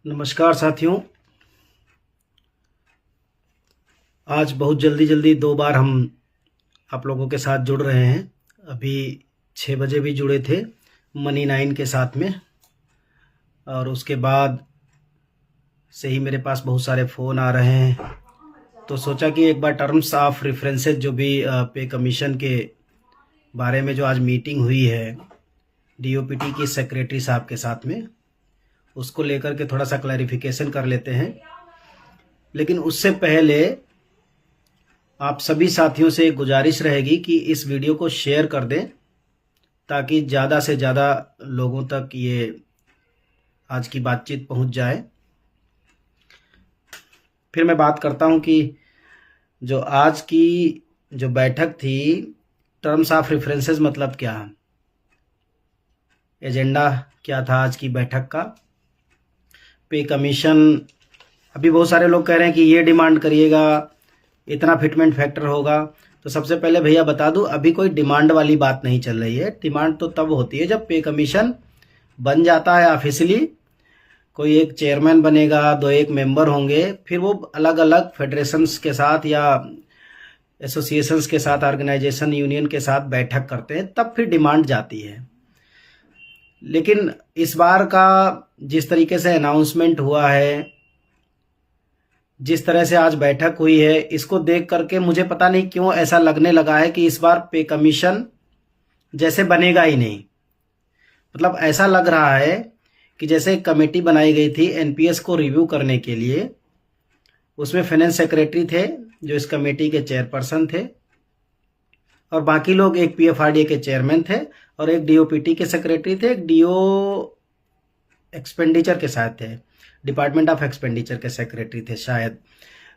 नमस्कार साथियों। आज बहुत जल्दी दो बार हम आप लोगों के साथ जुड़ रहे हैं। अभी 6 बजे भी जुड़े थे मनी 9 के साथ में, और उसके बाद से ही मेरे पास बहुत सारे फ़ोन आ रहे हैं। तो सोचा कि एक बार टर्म्स ऑफ रेफरेंसेस जो भी पे कमीशन के बारे में जो आज मीटिंग हुई है डीओपीटी की सेक्रेटरी साहब के साथ में, उसको लेकर के थोड़ा सा क्लैरिफिकेशन कर लेते हैं। लेकिन उससे पहले आप सभी साथियों से एक गुजारिश रहेगी कि इस वीडियो को शेयर कर दें ताकि ज़्यादा से ज़्यादा लोगों तक ये आज की बातचीत पहुंच जाए। फिर मैं बात करता हूं कि जो आज की जो बैठक थी, टर्म्स ऑफ रेफरेंसेस मतलब क्या, एजेंडा क्या था आज की बैठक का। पे कमीशन, अभी बहुत सारे लोग कह रहे हैं कि ये डिमांड करिएगा, इतना फिटमेंट फैक्टर होगा। तो सबसे पहले भैया बता दूं, अभी कोई डिमांड वाली बात नहीं चल रही है। डिमांड तो तब होती है जब पे कमीशन बन जाता है ऑफिशियली, कोई एक चेयरमैन बनेगा, दो एक मेंबर होंगे, फिर वो अलग अलग फेडरेशंस के साथ या एसोसिएशंस के साथ, ऑर्गेनाइजेशन यूनियन के साथ बैठक करते हैं, तब फिर डिमांड जाती है। लेकिन इस बार का जिस तरीके से अनाउंसमेंट हुआ है, जिस तरह से आज बैठक हुई है, इसको देख करके मुझे पता नहीं क्यों ऐसा लगने लगा है कि इस बार पे कमीशन जैसे बनेगा ही नहीं। मतलब ऐसा लग रहा है कि जैसे एक कमेटी बनाई गई थी एनपीएस को रिव्यू करने के लिए, उसमें फाइनेंस सेक्रेटरी थे जो इस कमेटी के चेयरपर्सन थे, और बाकी लोग एक पीएफआरडीए के चेयरमैन थे, और एक डीओपीटी के सेक्रेटरी थे, एक डीओ एक्सपेंडिचर के साथ थे, डिपार्टमेंट ऑफ एक्सपेंडिचर के सेक्रेटरी थे शायद।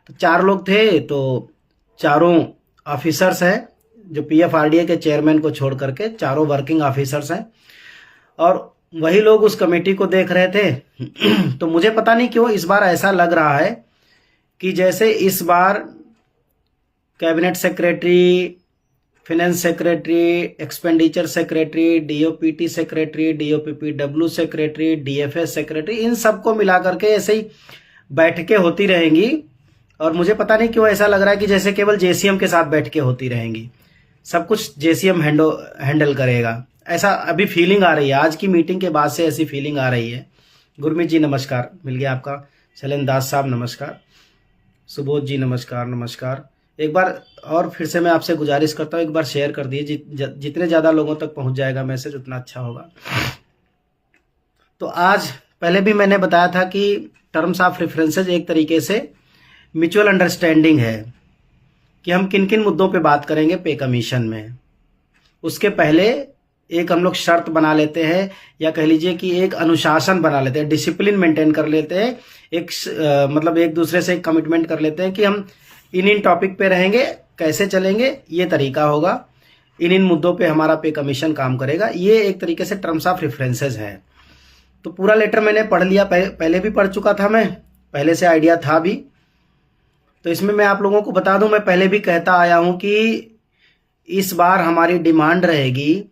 तो 4 लोग थे। तो चारों ऑफिसर्स हैं, जो पीएफआरडीए के चेयरमैन को छोड़ करके चारों वर्किंग ऑफिसर्स हैं, और वही लोग उस कमेटी को देख रहे थे। तो मुझे पता नहीं क्यों इस बार ऐसा लग रहा है कि जैसे इस बार cabinet secretary, finance secretary, expenditure secretary, DOPT secretary, DOPPW secretary, DFS secretary, इन सबको मिला करके ऐसे ही बैठकें होती रहेंगी। और मुझे पता नहीं क्यों ऐसा लग रहा है कि जैसे केवल जेसीएम के साथ बैठकें होती रहेंगी, सब कुछ जेसीएम हैंडल करेगा, ऐसा अभी फीलिंग आ रही है। आज की मीटिंग के बाद से ऐसी फीलिंग आ रही है। गुरमीत जी नमस्कार, मिल गया आपका। शैलेंद्र दास साहब नमस्कार। सुबोध जी नमस्कार। नमस्कार। एक बार और फिर से मैं आपसे गुजारिश करता हूँ, एक बार शेयर कर दिए, जितने ज़्यादा लोगों तक पहुँच जाएगा मैसेज उतना अच्छा होगा। तो आज पहले भी मैंने बताया था कि टर्म्स ऑफ रेफरेंसेज एक तरीके से म्यूचुअल अंडरस्टैंडिंग है कि हम किन किन मुद्दों पे बात करेंगे पे कमीशन में। उसके पहले एक हम लोग शर्त बना लेते हैं, या कह लीजिए कि एक अनुशासन बना लेते हैं, डिसिप्लिन मेंटेन कर लेते हैं, मतलब एक दूसरे से एक कमिटमेंट कर लेते हैं कि हम इन टॉपिक पे रहेंगे, कैसे चलेंगे, ये तरीका होगा, इन मुद्दों पे हमारा पे कमीशन काम करेगा। ये एक तरीके से टर्म्स ऑफ रेफरेंसेज है। तो पूरा लेटर मैंने पढ़ लिया, पहले भी पढ़ चुका था, मैं पहले से आइडिया था भी। तो इसमें मैं आप लोगों को बता दूं, मैं पहले भी कहता आया हूं कि इस बार हमारी डिमांड रहेगी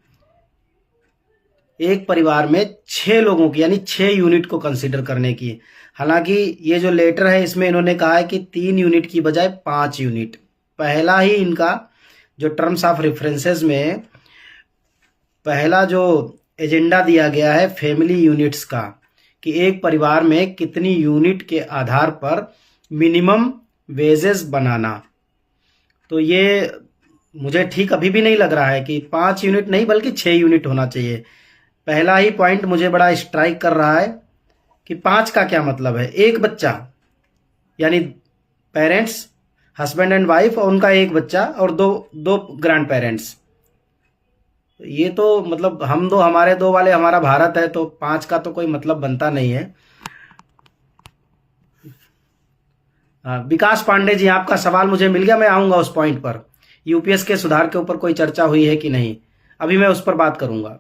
एक परिवार में 6 लोगों की, यानी 6 यूनिट को कंसीडर करने की। हालांकि ये जो लेटर है इसमें इन्होंने कहा है कि 3 यूनिट की बजाय 5 यूनिट। पहला ही इनका जो टर्म्स ऑफ रेफरेंसेस में पहला जो एजेंडा दिया गया है फैमिली यूनिट्स का, कि एक परिवार में कितनी यूनिट के आधार पर मिनिमम वेजेस बनाना। तो ये मुझे ठीक अभी भी नहीं लग रहा है कि 5 यूनिट नहीं बल्कि 6 यूनिट होना चाहिए। पहला ही पॉइंट मुझे बड़ा स्ट्राइक कर रहा है कि 5 का क्या मतलब है। एक बच्चा, यानी पेरेंट्स, हस्बैंड एंड वाइफ, और उनका एक बच्चा, और दो ग्रैंड पेरेंट्स। ये तो मतलब हम दो, हमारे दो वाले हमारा भारत है, तो 5 का तो कोई मतलब बनता नहीं है। विकास पांडे जी, आपका सवाल मुझे मिल गया, मैं आऊंगा उस पॉइंट पर। यूपीएस के सुधार के ऊपर कोई चर्चा हुई है कि नहीं, अभी मैं उस पर बात करूंगा।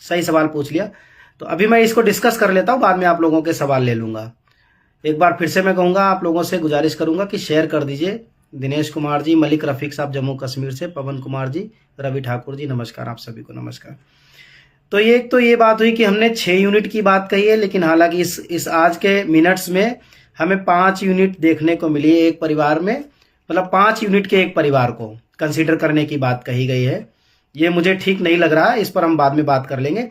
सही सवाल पूछ लिया। तो अभी मैं इसको डिस्कस कर लेता हूं, बाद में आप लोगों के सवाल ले लूंगा। एक बार फिर से मैं कहूंगा, आप लोगों से गुजारिश करूंगा कि शेयर कर दीजिए। दिनेश कुमार जी, मलिक रफीक साहब जम्मू कश्मीर से, पवन कुमार जी, रवि ठाकुर जी नमस्कार, आप सभी को नमस्कार। तो ये बात हुई कि हमने 6 यूनिट की बात कही है, लेकिन हालांकि इस आज के मिनट्स में हमें 5 यूनिट देखने को मिली है एक परिवार में, मतलब 5 यूनिट के एक परिवार को कंसीडर करने की बात कही गई है। ये मुझे ठीक नहीं लग रहा, इस पर हम बाद में बात कर लेंगे।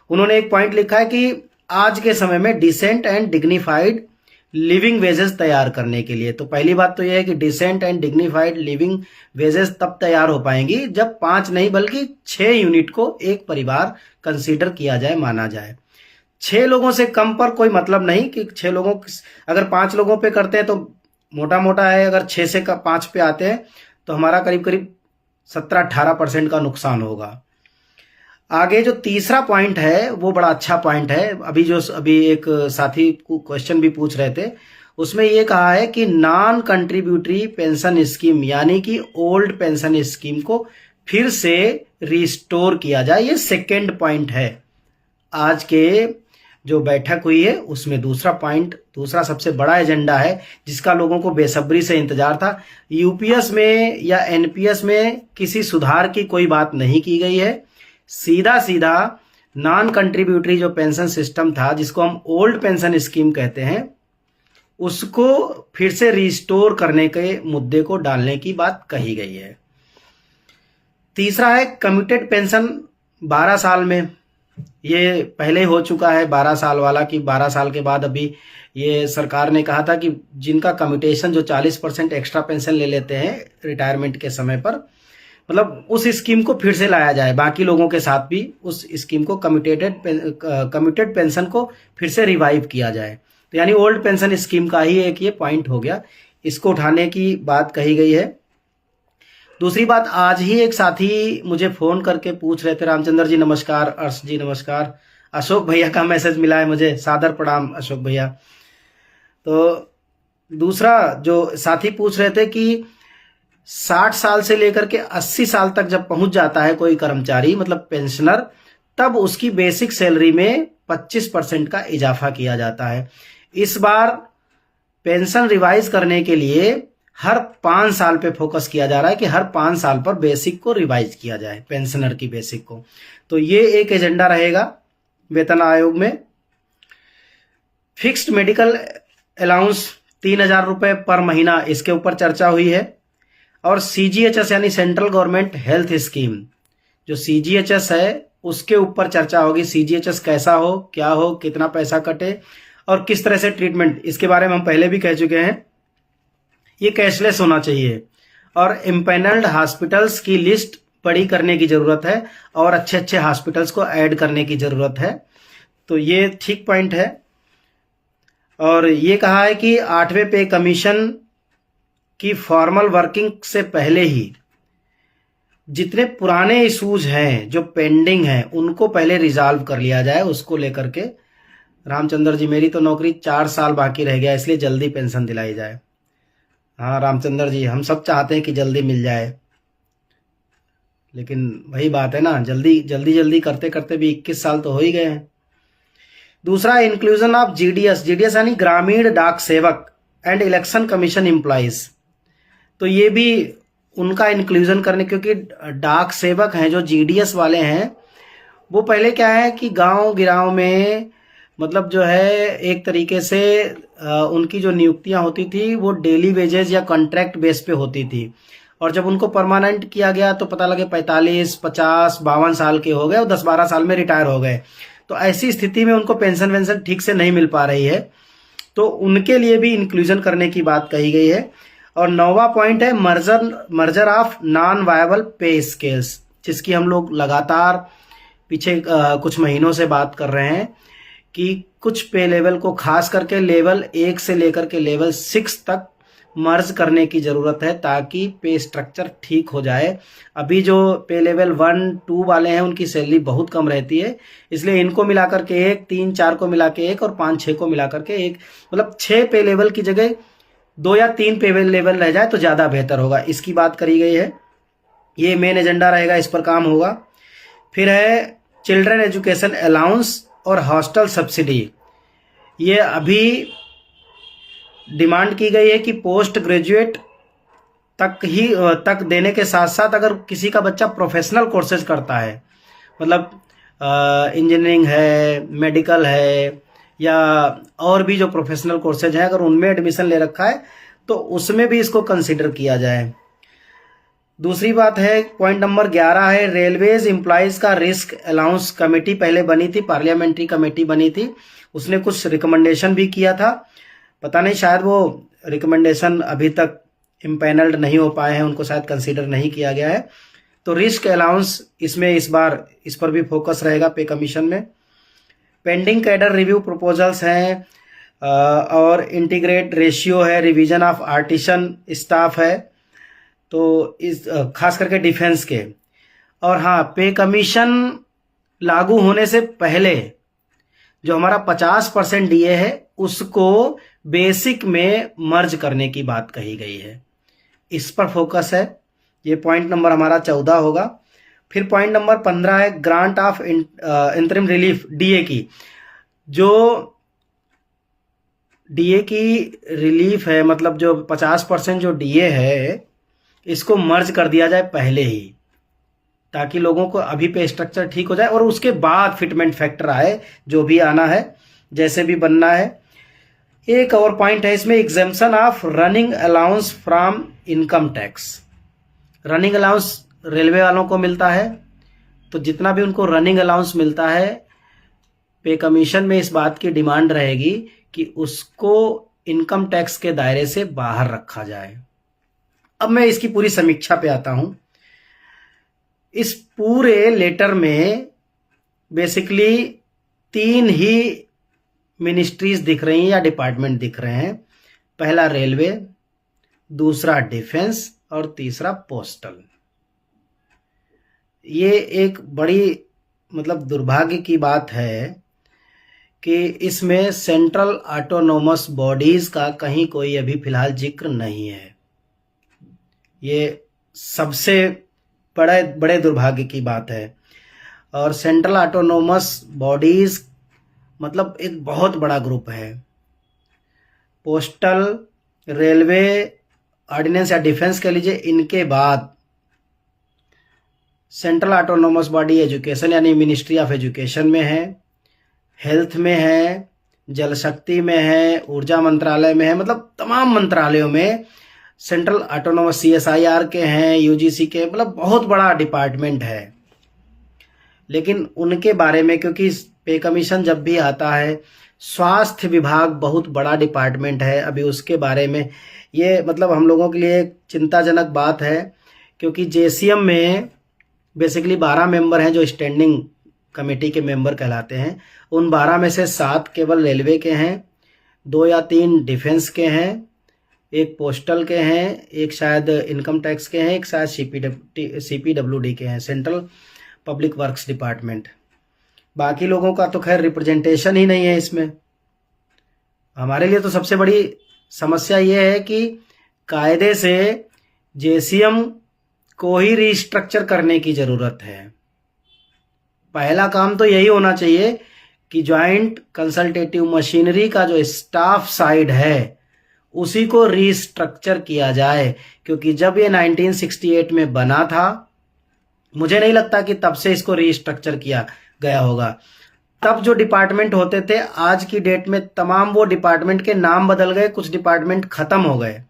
उन्होंने एक पॉइंट लिखा है कि आज के समय में decent and dignified living wages तैयार करने के लिए, तो पहली बात तो यह है कि decent and dignified living wages तब तैयार हो पाएंगी जब 5 नहीं बल्कि 6 यूनिट को एक परिवार कंसीडर किया जाए, माना जाए। 6 लोगों से कम पर कोई मतलब नहीं कि 6 लोगों, अगर 5 लोगों पे करते हैं तो मोटा मोटा है, अगर 6 से 5 पे आते हैं तो हमारा करीब करीब 17-18% का नुकसान होगा। आगे जो तीसरा पॉइंट है वो बड़ा अच्छा पॉइंट है। अभी एक साथी क्वेश्चन भी पूछ रहे थे, उसमें ये कहा है कि नॉन कंट्रीब्यूटरी पेंशन स्कीम यानी कि ओल्ड पेंशन स्कीम को फिर से रिस्टोर किया जाए। ये सेकेंड पॉइंट है आज के जो बैठक हुई है उसमें। दूसरा सबसे बड़ा एजेंडा है जिसका लोगों को बेसब्री से इंतजार था। यूपीएस में या एनपीएस में किसी सुधार की कोई बात नहीं की गई है, सीधा नॉन कंट्रीब्यूटरी जो पेंशन सिस्टम था जिसको हम ओल्ड पेंशन स्कीम कहते हैं, उसको फिर से रिस्टोर करने के मुद्दे को डालने की बात कही गई है। तीसरा है कमिटेड पेंशन 12 साल में। ये पहले हो चुका है 12 साल वाला, कि 12 साल के बाद अभी ये सरकार ने कहा था कि जिनका कमिटेशन जो 40% एक्स्ट्रा पेंशन ले लेते हैं रिटायरमेंट के समय पर, मतलब उस स्कीम को फिर से लाया जाए, बाकी लोगों के साथ भी उस स्कीम को कमिटेड पेंशन को फिर से रिवाइव किया जाए। तो यानी ओल्ड पेंशन स्कीम का ही एक ये पॉइंट हो गया, इसको उठाने की बात कही गई है। दूसरी बात, आज ही एक साथी मुझे फोन करके पूछ रहे थे, रामचंद्र जी नमस्कार, अर्श जी नमस्कार, अशोक भैया का मैसेज मिला है मुझे, सादर प्रणाम अशोक भैया। तो दूसरा जो साथी पूछ रहे थे कि 60 साल से लेकर के 80 साल तक जब पहुंच जाता है कोई कर्मचारी, मतलब पेंशनर, तब उसकी बेसिक सैलरी में 25% का इजाफा किया जाता है। इस बार पेंशन रिवाइज करने के लिए हर 5 साल पे फोकस किया जा रहा है कि हर 5 साल पर बेसिक को रिवाइज किया जाए, पेंशनर की बेसिक को। तो ये एक एजेंडा रहेगा वेतन आयोग में। फिक्स्ड मेडिकल अलाउंस 3000 रुपए पर महीना, इसके ऊपर चर्चा हुई है। और सीजीएचएस यानी सेंट्रल गवर्नमेंट हेल्थ स्कीम, जो सीजीएचएस है उसके ऊपर चर्चा होगी। सीजीएचएस कैसा हो, क्या हो, कितना पैसा कटे और किस तरह से ट्रीटमेंट, इसके बारे में हम पहले भी कह चुके हैं। ये कैशलेस होना चाहिए और इम्पैनल्ड हॉस्पिटल्स की लिस्ट बड़ी करने की जरूरत है और अच्छे अच्छे हॉस्पिटल्स को ऐड करने की जरूरत है। तो ये ठीक पॉइंट है। और ये कहा है कि 8वें पे कमीशन की फॉर्मल वर्किंग से पहले ही जितने पुराने इशूज हैं जो पेंडिंग हैं उनको पहले रिजॉल्व कर लिया जाए। उसको लेकर के रामचंद्र जी, मेरी तो नौकरी 4 साल बाकी रह गया, इसलिए जल्दी पेंशन दिलाई जाए। हाँ रामचंद्र जी, हम सब चाहते हैं कि जल्दी मिल जाए, लेकिन वही बात है ना, जल्दी करते करते भी 21 साल तो हो ही गए हैं। दूसरा, इंक्लूजन ऑफ जीडीएस यानी ग्रामीण डाक सेवक एंड इलेक्शन कमीशन एम्प्लॉइज। तो ये भी उनका इंक्लूजन करने, क्योंकि डाक सेवक हैं जो जीडीएस वाले हैं, वो पहले क्या है कि गांव गिराव में मतलब जो है एक तरीके से उनकी जो नियुक्तियां होती थी वो डेली वेजेस या कॉन्ट्रैक्ट बेस पे होती थी, और जब उनको परमानेंट किया गया तो पता लगे 45, 50, 52 साल के हो गए और 10-12 साल में रिटायर हो गए। तो ऐसी स्थिति में उनको पेंशन वेंशन ठीक से नहीं मिल पा रही है, तो उनके लिए भी इंक्लूजन करने की बात कही गई है। और 9वां पॉइंट है मर्जर ऑफ नॉन वायबल पे स्केल्स, जिसकी हम लोग लगातार पीछे कुछ महीनों से बात कर रहे हैं कि कुछ पे लेवल को खास करके लेवल 1 से लेकर के लेवल 6 तक मर्ज करने की जरूरत है ताकि पे स्ट्रक्चर ठीक हो जाए। अभी जो पे लेवल 1, 2 वाले हैं उनकी सैलरी बहुत कम रहती है, इसलिए इनको मिलाकर के 1, 3, 4 को मिला के 1 और 5, 6 को मिलाकर के 1, मतलब 6 पे लेवल की जगह 2 या 3 पे लेवल रह जाए तो ज़्यादा बेहतर होगा, इसकी बात करी गई है। ये मेन एजेंडा रहेगा, इस पर काम होगा। फिर है चिल्ड्रन एजुकेशन अलाउंस और हॉस्टल सब्सिडी। ये अभी डिमांड की गई है कि पोस्ट ग्रेजुएट तक देने के साथ साथ अगर किसी का बच्चा प्रोफेशनल कोर्सेज करता है, मतलब इंजीनियरिंग है, मेडिकल है, या और भी जो प्रोफेशनल कोर्सेज हैं, अगर उनमें एडमिशन ले रखा है तो उसमें भी इसको कंसिडर किया जाए। दूसरी बात है, पॉइंट नंबर 11 है, रेलवेज एम्प्लॉयज का रिस्क अलाउंस कमेटी पहले बनी थी, पार्लियामेंट्री कमेटी बनी थी, उसने कुछ रिकमेंडेशन भी किया था। पता नहीं शायद वो रिकमेंडेशन अभी तक इम्पैनल्ड नहीं हो पाए हैं, उनको शायद कंसीडर नहीं किया गया है। तो रिस्क अलाउंस इसमें इस बार इस पर भी फोकस रहेगा पे कमीशन में। पेंडिंग कैडर रिव्यू प्रपोजल्स हैं, और इंटीग्रेट रेशियो है, रिवीजन ऑफ आर्टिसन स्टाफ है, तो इस खास करके डिफेंस के। और हाँ, पे कमीशन लागू होने से पहले जो हमारा 50% डीए है उसको बेसिक में मर्ज करने की बात कही गई है, इस पर फोकस है। ये पॉइंट नंबर हमारा 14 होगा। फिर पॉइंट नंबर 15 है, grant of interim relief DA की। जो डीए की रिलीफ है, मतलब जो 50% जो डीए है, इसको मर्ज कर दिया जाए पहले ही, ताकि लोगों को अभी पे स्ट्रक्चर ठीक हो जाए और उसके बाद फिटमेंट फैक्टर आए, जो भी आना है, जैसे भी बनना है। एक और पॉइंट है इसमें, exemption of running allowance from income tax. Running allowance railway वालों को मिलता है, तो जितना भी उनको रनिंग अलाउंस मिलता है, पे कमीशन में इस बात की डिमांड रहेगी कि उसको इनकम टैक्स के दायरे से बाहर रखा जाए। अब मैं इसकी पूरी समीक्षा पे आता हूं। इस पूरे लेटर में बेसिकली 3 ही मिनिस्ट्रीज दिख रही हैं या डिपार्टमेंट दिख रहे हैं। पहला रेलवे, दूसरा डिफेंस और तीसरा पोस्टल। ये एक बड़ी मतलब दुर्भाग्य की बात है कि इसमें सेंट्रल ऑटोनोमस बॉडीज का कहीं कोई अभी फिलहाल जिक्र नहीं है। ये सबसे बड़े दुर्भाग्य की बात है। और सेंट्रल ऑटोनोमस बॉडीज मतलब एक बहुत बड़ा ग्रुप है। पोस्टल, रेलवे, ऑर्डिनेंस या डिफेंस कह लीजिए, इनके बाद सेंट्रल ऑटोनोमस बॉडी एजुकेशन यानी मिनिस्ट्री ऑफ एजुकेशन में है, हेल्थ में है, जल शक्ति में है, ऊर्जा मंत्रालय में है, मतलब तमाम मंत्रालयों में सेंट्रल ऑटोनोमस सीएसआईआर के हैं, यूजीसी के, मतलब बहुत बड़ा डिपार्टमेंट है। लेकिन उनके बारे में, क्योंकि पे कमीशन जब भी आता है, स्वास्थ्य विभाग बहुत बड़ा डिपार्टमेंट है, अभी उसके बारे में ये मतलब हम लोगों के लिए एक चिंताजनक बात है, क्योंकि जेसीएम में बेसिकली 12 मेंबर हैं जो स्टैंडिंग कमेटी के मेंबर कहलाते हैं। उन 12 में से 7 केवल रेलवे के हैं, 2 या 3 डिफेंस के हैं, एक पोस्टल के हैं, एक शायद इनकम टैक्स के हैं, एक शायद सीपीडब्ल्यूडी के हैं, सेंट्रल पब्लिक वर्क्स डिपार्टमेंट। बाकी लोगों का तो खैर रिप्रेजेंटेशन ही नहीं है इसमें। हमारे लिए तो सबसे बड़ी समस्या ये है कि कायदे से जेसीएम को ही रिस्ट्रक्चर करने की जरूरत है। पहला काम तो यही होना चाहिए कि ज्वाइंट कंसल्टेटिव मशीनरी का जो स्टाफ साइड है उसी को रिस्ट्रक्चर किया जाए, क्योंकि जब ये 1968 में बना था, मुझे नहीं लगता कि तब से इसको रिस्ट्रक्चर किया गया होगा। तब जो डिपार्टमेंट होते थे, आज की डेट में तमाम वो डिपार्टमेंट के नाम बदल गए, कुछ डिपार्टमेंट खत्म हो गए,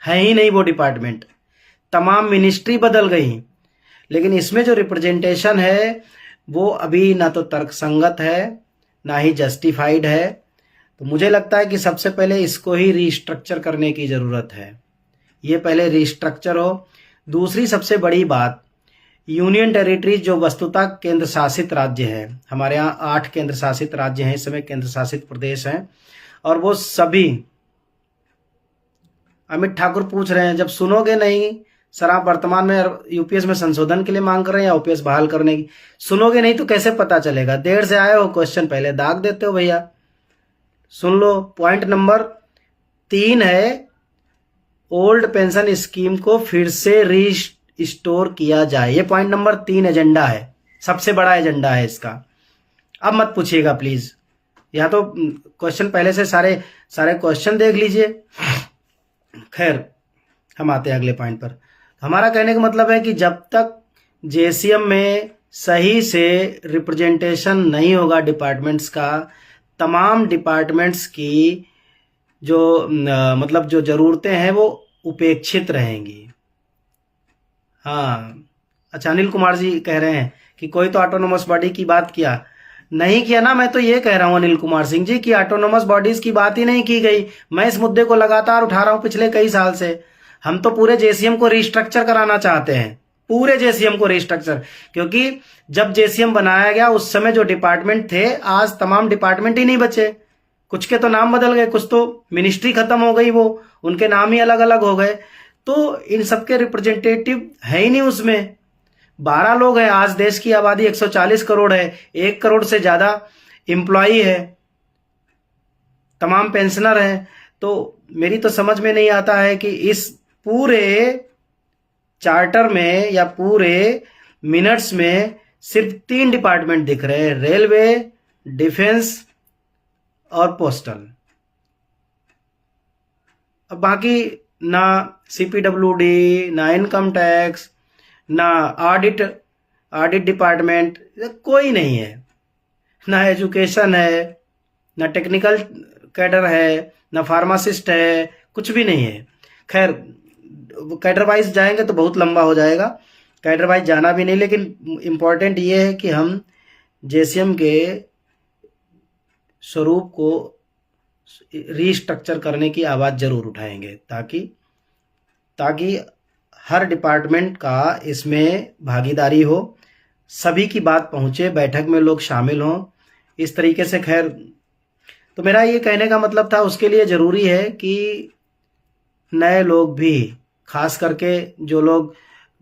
है ही नहीं वो डिपार्टमेंट, तमाम मिनिस्ट्री बदल गई। लेकिन इसमें जो रिप्रेजेंटेशन है वो अभी ना तो तर्कसंगत है ना ही जस्टिफाइड है। तो मुझे लगता है कि सबसे पहले इसको ही रिस्ट्रक्चर करने की जरूरत है, ये पहले रिस्ट्रक्चर हो। दूसरी सबसे बड़ी बात, यूनियन टेरिटरीज जो वस्तुतः केंद्र शासित राज्य है, हमारे यहाँ 8 केंद्र शासित राज्य हैं, इस समय केंद्र शासित प्रदेश हैं, और वो सभी, अमित ठाकुर पूछ रहे हैं, जब सुनोगे नहीं सर, आप वर्तमान में यूपीएस में संशोधन के लिए मांग कर रहे हैं या ओपीएस बहाल करने की, सुनोगे नहीं तो कैसे पता चलेगा? देर से आए हो, क्वेश्चन पहले दाग देते हो भैया। सुन लो, पॉइंट नंबर 3 है, ओल्ड पेंशन स्कीम को फिर से रिस्टोर किया जाए। ये पॉइंट नंबर 3 एजेंडा है, सबसे बड़ा एजेंडा है इसका। अब मत पूछिएगा प्लीज, या तो क्वेश्चन पहले से सारे क्वेश्चन देख लीजिए। खैर, हम आते हैं अगले पॉइंट पर। हमारा कहने का मतलब है कि जब तक जेसीएम में सही से रिप्रेजेंटेशन नहीं होगा डिपार्टमेंट्स का, तमाम डिपार्टमेंट्स की जो मतलब जो ज़रूरतें हैं वो उपेक्षित रहेंगी। हाँ, अच्छा, अनिल कुमार जी कह रहे हैं कि कोई तो ऑटोनोमस बॉडी की बात किया, नहीं किया ना। मैं तो ये कह रहा हूं अनिल कुमार सिंह जी कि ऑटोनोमस बॉडीज की बात ही नहीं की गई। मैं इस मुद्दे को लगातार उठा रहा हूं पिछले कई साल से। हम तो पूरे जेसीएम को रिस्ट्रक्चर कराना चाहते हैं, पूरे जेसीएम को रिस्ट्रक्चर, क्योंकि जब जेसीएम बनाया गया उस समय जो डिपार्टमेंट थे, आज तमाम डिपार्टमेंट ही नहीं बचे। कुछ के तो नाम बदल गए, कुछ तो मिनिस्ट्री खत्म हो गई, वो उनके नाम ही अलग अलग हो गए। तो इन सबके रिप्रेजेंटेटिव है ही नहीं उसमें। 12 लोग हैं, आज देश की आबादी 140 करोड़ है, 1 करोड़ से ज्यादा एम्प्लॉई है, तमाम पेंशनर हैं। तो मेरी तो समझ में नहीं आता है कि इस पूरे चार्टर में या पूरे मिनट्स में सिर्फ 3 डिपार्टमेंट दिख रहे हैं, रेलवे, डिफेंस और पोस्टल। अब बाकी ना सीपीडब्ल्यूडी, ना इनकम टैक्स, ना ऑडिट डिपार्टमेंट, कोई नहीं है। ना एजुकेशन है, ना टेक्निकल कैडर है, ना फार्मासिस्ट है, कुछ भी नहीं है। खैर, कैडर वाइज जाएंगे तो बहुत लंबा हो जाएगा, कैडर वाइज जाना भी नहीं। लेकिन इम्पॉर्टेंट ये है कि हम जेसीएम के स्वरूप को रीस्ट्रक्चर करने की आवाज़ जरूर उठाएंगे, ताकि हर डिपार्टमेंट का इसमें भागीदारी हो, सभी की बात पहुंचे, बैठक में लोग शामिल हों, इस तरीके से। खैर, तो मेरा ये कहने का मतलब था, उसके लिए ज़रूरी है कि नए लोग भी, खास करके जो लोग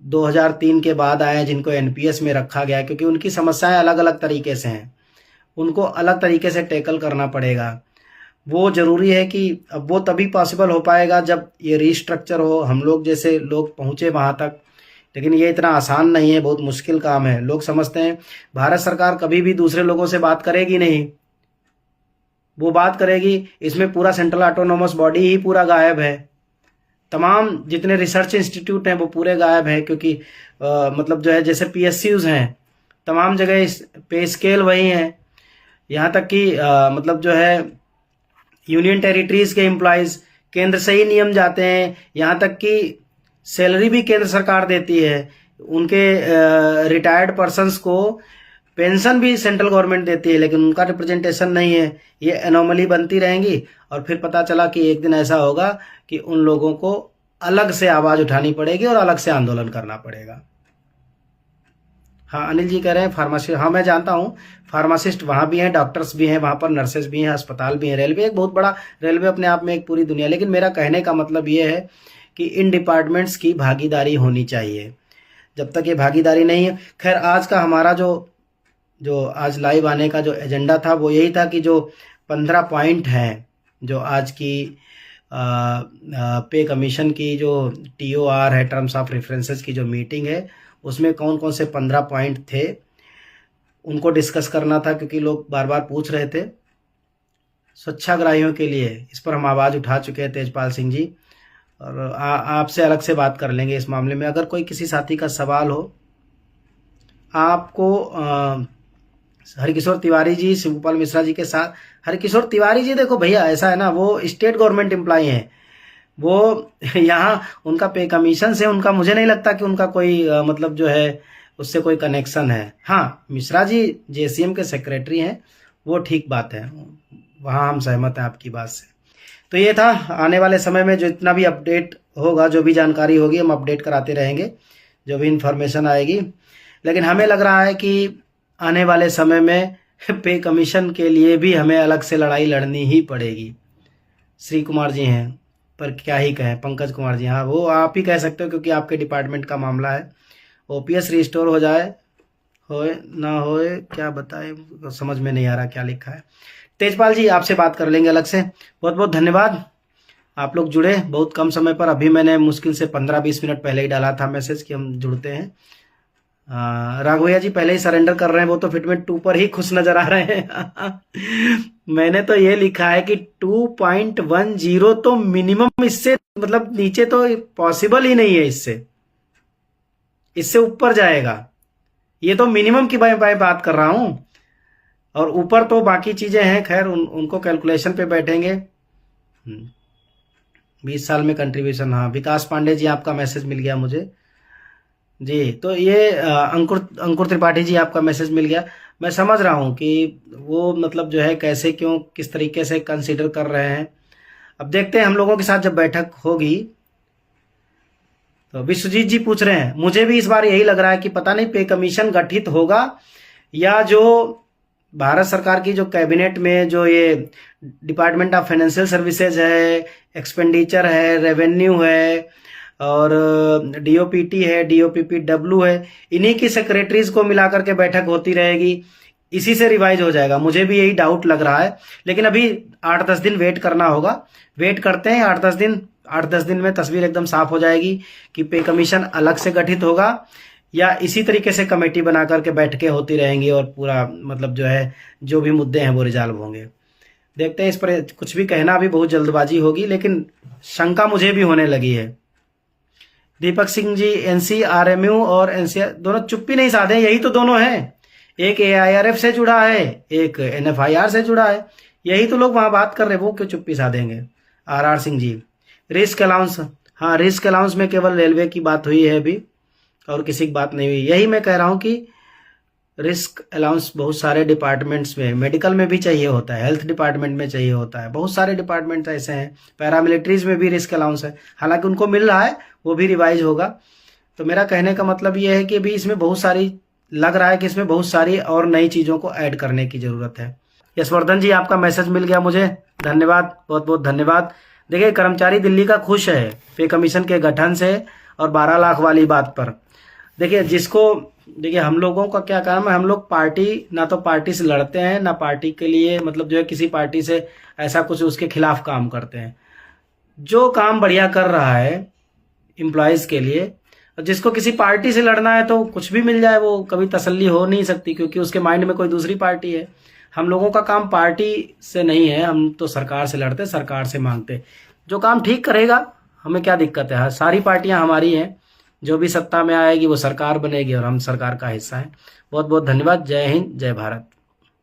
2003 के बाद आए हैं, जिनको एनपीएस में रखा गया है, क्योंकि उनकी समस्याएं अलग अलग तरीके से हैं, उनको अलग तरीके से टैकल करना पड़ेगा। वो ज़रूरी है कि अब वो तभी पॉसिबल हो पाएगा जब ये रीस्ट्रक्चर हो, हम लोग जैसे लोग पहुँचे वहाँ तक। लेकिन ये इतना आसान नहीं है, बहुत मुश्किल काम है। लोग समझते हैं भारत सरकार कभी भी दूसरे लोगों से बात करेगी नहीं, वो बात करेगी, इसमें पूरा सेंट्रल ऑटोनोमस बॉडी ही पूरा गायब है, तमाम जितने रिसर्च इंस्टीट्यूट हैं वो पूरे गायब हैं। क्योंकि मतलब जो है, जैसे पीएसयूज हैं, तमाम जगह पे स्केल वही है, यहाँ तक कि मतलब जो है यूनियन टेरिटरीज के एम्प्लॉयज केंद्र से ही नियम जाते हैं, यहाँ तक कि सैलरी भी केंद्र सरकार देती है, उनके रिटायर्ड पर्सन्स को पेंशन भी सेंट्रल गवर्नमेंट देती है, लेकिन उनका रिप्रेजेंटेशन नहीं है। ये एनोमली बनती रहेंगी और फिर पता चला कि एक दिन ऐसा होगा कि उन लोगों को अलग से आवाज़ उठानी पड़ेगी और अलग से आंदोलन करना पड़ेगा। हाँ, अनिल जी कह रहे हैं फार्मासिस्ट, हाँ मैं जानता हूँ, फार्मासिस्ट वहाँ भी हैं, डॉक्टर्स भी हैं वहाँ पर, नर्सेज भी हैं, अस्पताल भी हैं, रेलवे एक बहुत बड़ा, रेलवे अपने आप में एक पूरी दुनिया। लेकिन मेरा कहने का मतलब ये है कि इन डिपार्टमेंट्स की भागीदारी होनी चाहिए। जब तक ये भागीदारी नहीं है, खैर आज का हमारा जो आज लाइव आने का जो एजेंडा था वो यही था कि जो 15 पॉइंट हैं, जो आज की पे कमीशन की जो TOR है, टर्म्स ऑफ रेफरेंसेस की जो मीटिंग है, उसमें कौन कौन से 15 पॉइंट थे उनको डिस्कस करना था, क्योंकि लोग बार बार पूछ रहे थे। स्वच्छाग्रहियों के लिए इस पर हम आवाज़ उठा चुके हैं तेजपाल सिंह जी, और आपसे अलग से बात कर लेंगे इस मामले में। अगर कोई किसी साथी का सवाल हो, आपको हरिकिशोर तिवारी जी, शिवपाल मिश्रा जी के साथ, हरिकिशोर तिवारी जी देखो भैया, ऐसा है ना, वो स्टेट गवर्नमेंट एम्प्लॉई हैं, वो यहाँ उनका पे कमीशन से उनका, मुझे नहीं लगता कि उनका कोई मतलब जो है उससे कोई कनेक्शन है। हाँ, मिश्रा जी जेसीएम के सेक्रेटरी हैं, वो ठीक बात है, वहाँ हम सहमत हैं आपकी बात से। तो ये था, आने वाले समय में जो इतना भी अपडेट होगा, जो भी जानकारी होगी, हम अपडेट कराते रहेंगे, जो भी इंफॉर्मेशन आएगी। लेकिन हमें लग रहा है कि आने वाले समय में पे कमीशन के लिए भी हमें अलग से लड़ाई लड़नी ही पड़ेगी। श्री कुमार जी हैं, पर क्या ही कहें, पंकज कुमार जी, हाँ वो आप ही कह सकते हो, क्योंकि आपके डिपार्टमेंट का मामला है। ओपीएस रिस्टोर हो जाए, होए ना होए, क्या बताए, समझ में नहीं आ रहा क्या लिखा है। तेजपाल जी आपसे बात कर लेंगे अलग से। बहुत बहुत धन्यवाद, आप लोग जुड़े बहुत कम समय पर। अभी मैंने मुश्किल से 15-20 मिनट पहले ही डाला था मैसेज कि हम जुड़ते हैं। राघवैया जी पहले ही सरेंडर कर रहे हैं, वो तो फिटमेंट 2 पर ही खुश नजर आ रहे हैं। मैंने तो ये लिखा है कि 2.10 तो मिनिमम, इससे मतलब नीचे तो पॉसिबल ही नहीं है, इससे ऊपर जाएगा। ये तो मिनिमम की मैं बात कर रहा हूं, और ऊपर तो बाकी चीजें हैं, खैर उनको कैलकुलेशन पे बैठेंगे। 20 साल में कंट्रीब्यूशन, हाँ विकास पांडे जी आपका मैसेज मिल गया मुझे जी। तो ये अंकुर अंकुर त्रिपाठी जी आपका मैसेज मिल गया। मैं समझ रहा हूँ कि वो मतलब जो है कैसे क्यों किस तरीके से कंसीडर कर रहे हैं। अब देखते हैं हम लोगों के साथ जब बैठक होगी। तो विश्वजीत जी पूछ रहे हैं, मुझे भी इस बार यही लग रहा है कि पता नहीं पे कमीशन गठित होगा या जो भारत सरकार की जो कैबिनेट में जो ये डिपार्टमेंट ऑफ फाइनेंशियल सर्विसेज है, एक्सपेंडिचर है, रेवेन्यू है और डीओपीटी है, डीओपीपीडब्ल्यू है, इन्हीं की सेक्रेटरीज को मिलाकर के बैठक होती रहेगी, इसी से रिवाइज हो जाएगा। मुझे भी यही डाउट लग रहा है, लेकिन अभी 8-10 दिन वेट करना होगा। वेट करते हैं 8-10 दिन में तस्वीर एकदम साफ हो जाएगी कि पे कमीशन अलग से गठित होगा या इसी तरीके से कमेटी बना करके बैठकें होती रहेंगी और पूरा मतलब जो है जो भी मुद्दे हैं वो रिजॉल्व होंगे। देखते हैं, इस पर कुछ भी कहना अभी बहुत जल्दबाजी होगी, लेकिन शंका मुझे भी होने लगी है। दीपक सिंह जी, एनसीआरएमयू और एनसीआर दोनों चुप्पी नहीं साधे, यही तो दोनों हैं। एक एआईआरएफ से जुड़ा है, एक एनएफआईआर से जुड़ा है, यही तो लोग वहां बात कर रहे हैं, वो क्यों चुप्पी साधेंगे। RR Singh ji, risk allowance, हाँ रिस्क अलाउंस में केवल रेलवे की बात हुई है अभी, और किसी की बात नहीं हुई। यही मैं कह रहा हूं कि रिस्क अलाउंस बहुत सारे डिपार्टमेंट्स में, मेडिकल में भी चाहिए होता है, हेल्थ डिपार्टमेंट में चाहिए होता है, बहुत सारे डिपार्टमेंट ऐसे हैं, पैरामिलिट्रीज में भी रिस्क अलाउंस है, हालांकि उनको मिल रहा है, वो भी रिवाइज होगा। तो मेरा कहने का मतलब ये है कि अभी इसमें बहुत सारी, लग रहा है कि इसमें बहुत सारी और नई चीज़ों को ऐड करने की ज़रूरत है। यशवर्धन जी आपका मैसेज मिल गया मुझे, धन्यवाद, बहुत बहुत धन्यवाद। देखिए कर्मचारी दिल्ली का खुश है पे कमीशन के गठन से और 12 लाख वाली बात पर। देखिए देखिए हम लोगों का क्या काम है, हम लोग पार्टी, ना तो पार्टी से लड़ते हैं, ना पार्टी के लिए मतलब जो है किसी पार्टी से ऐसा कुछ उसके खिलाफ काम करते हैं। जो काम बढ़िया कर रहा है एम्प्लॉयज़ के लिए, और जिसको किसी पार्टी से लड़ना है तो कुछ भी मिल जाए, वो कभी तसल्ली हो नहीं सकती, क्योंकि उसके माइंड में कोई दूसरी पार्टी है। हम लोगों का काम पार्टी से नहीं है, हम तो सरकार से लड़ते, सरकार से मांगते। जो काम ठीक करेगा हमें क्या दिक्कत है, सारी पार्टियां हमारी हैं, जो भी सत्ता में आएगी वो सरकार बनेगी और हम सरकार का हिस्सा हैं। बहुत बहुत धन्यवाद। जय हिंद, जय भारत।